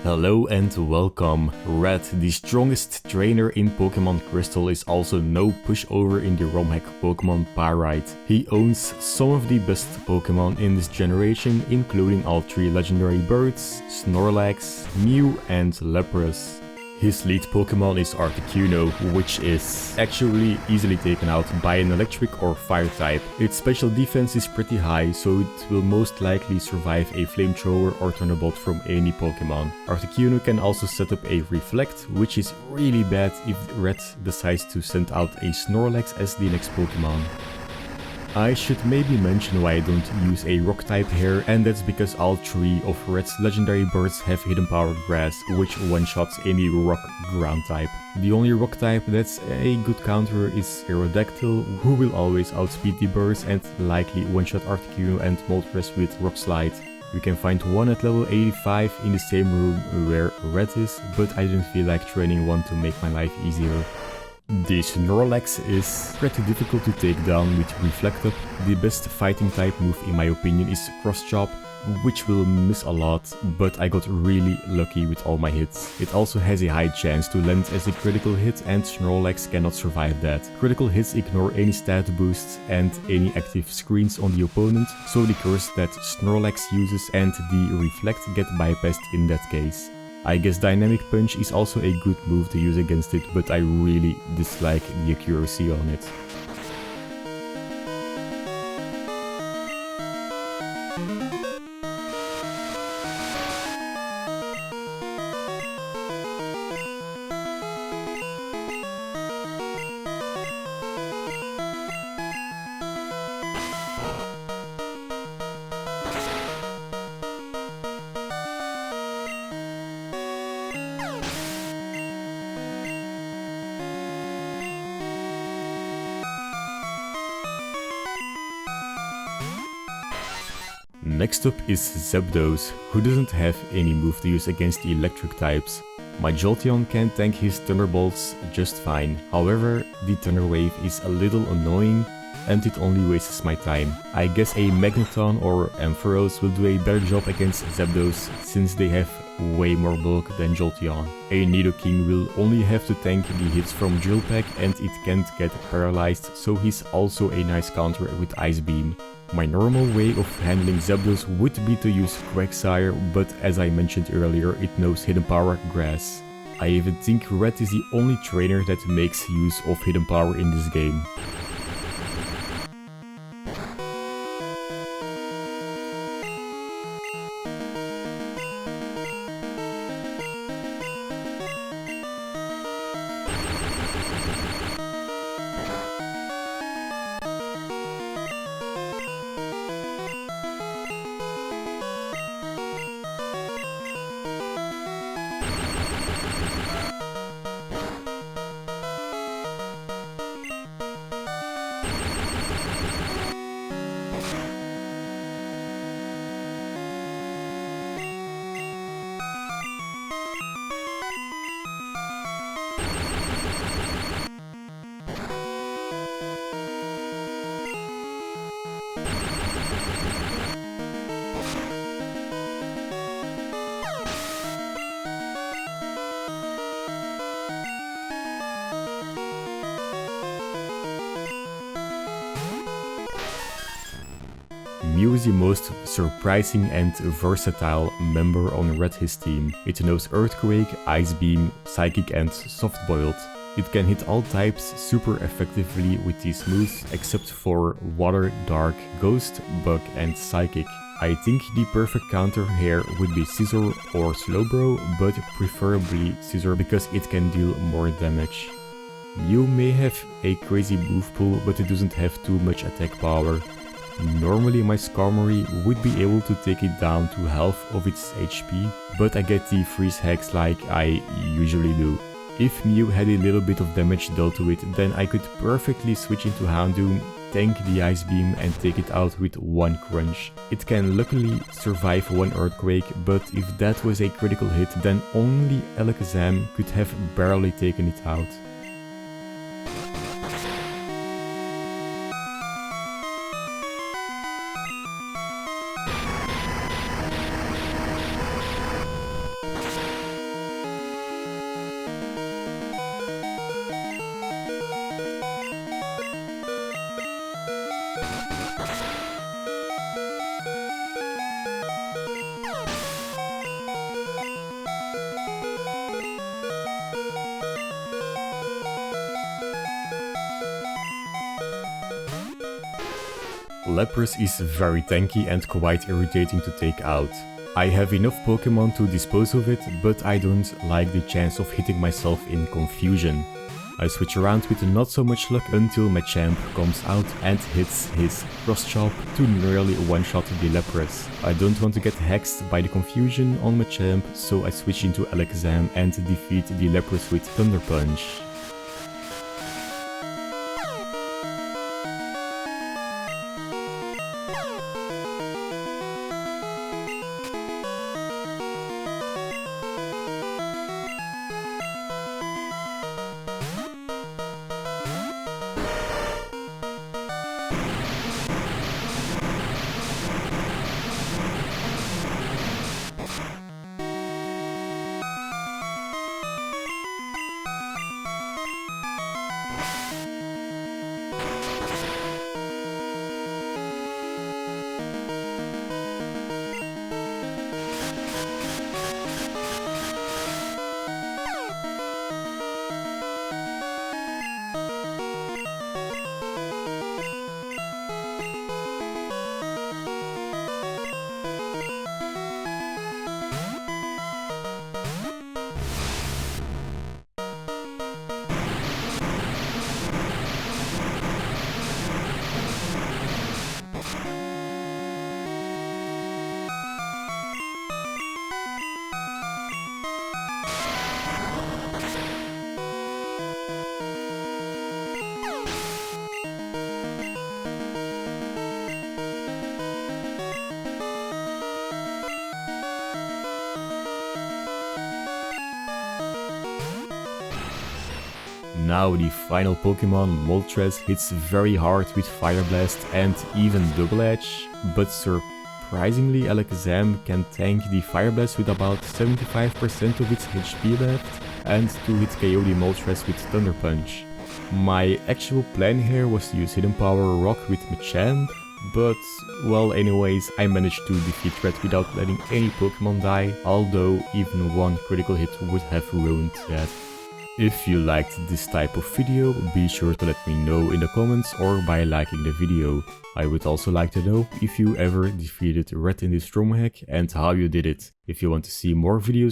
Hello and welcome. Red, the strongest trainer in Pokemon Crystal, is also no pushover in the ROM hack Pokemon Pyrite. He owns some of the best Pokemon in this generation, including all 3 legendary birds, Snorlax, Mew and Lapras. His lead Pokemon is Articuno, which is actually easily taken out by an electric or fire type. Its special defense is pretty high, so it will most likely survive a flamethrower or thunderbolt from any Pokemon. Articuno can also set up a Reflect, which is really bad if Red decides to send out a Snorlax as the next Pokemon. I should maybe mention why I don't use a rock type here, and that's because all 3 of Red's legendary birds have hidden power grass, which one-shots any rock ground type. The only rock type that's a good counter is Aerodactyl, who will always outspeed the birds and likely one-shot Articuno and Moltres with Rock Slide. You can find one at level 85 in the same room where Red is, but I didn't feel like training one to make my life easier. The Snorlax is pretty difficult to take down with Reflect Up. The best fighting type move in my opinion is Cross Chop, which will miss a lot, but I got really lucky with all my hits. It also has a high chance to land as a critical hit, and Snorlax cannot survive that. Critical hits ignore any stat boosts and any active screens on the opponent, so the curse that Snorlax uses and the Reflect get bypassed in that case. I guess Dynamic Punch is also a good move to use against it, but I really dislike the accuracy on it. Next up is Zapdos, who doesn't have any move to use against the electric types. My Jolteon can tank his Thunderbolts just fine, however the Thunder Wave is a little annoying and it only wastes my time. I guess a Magneton or Ampharos will do a better job against Zapdos since they have way more bulk than Jolteon. A Nidoking will only have to tank the hits from Drill Peck and it can't get paralyzed, so he's also a nice counter with Ice Beam. My normal way of handling Zapdos would be to use Quagsire, but as I mentioned earlier, it knows Hidden Power Grass. I even think Red is the only trainer that makes use of Hidden Power in this game. Mew is the most surprising and versatile member on Red his team. It knows Earthquake, Ice Beam, Psychic and Soft Boiled. It can hit all types super effectively with these moves except for Water, Dark, Ghost, Bug and Psychic. I think the perfect counter here would be Scizor or Slowbro, but preferably Scizor because it can deal more damage. Mew may have a crazy move pool, but it doesn't have too much attack power. Normally my Skarmory would be able to take it down to half of its HP, but I get the freeze hacks like I usually do. If Mew had a little bit of damage dealt to it, then I could perfectly switch into Houndoom, tank the Ice Beam and take it out with one Crunch. It can luckily survive one Earthquake, but if that was a critical hit, then only Alakazam could have barely taken it out. Lapras is very tanky and quite irritating to take out. I have enough Pokemon to dispose of it, but I don't like the chance of hitting myself in confusion. I switch around with not so much luck until Machamp comes out and hits his Cross Chop to nearly one-shot the Lapras. I don't want to get hexed by the confusion on Machamp, so I switch into Alakazam and defeat the Lapras with Thunder Punch. Now the final Pokemon, Moltres, hits very hard with Fire Blast and even Double Edge, but surprisingly Alakazam can tank the Fire Blast with about 75% of its HP left and to hit KO the Moltres with Thunder Punch. My actual plan here was to use Hidden Power Rock with Machamp, but well, anyways, I managed to defeat Red without letting any Pokemon die, although even one critical hit would have ruined that. If you liked this type of video, be sure to let me know in the comments or by liking the video. I would also like to know if you ever defeated Red in this ROM hack and how you did it. If you want to see more videos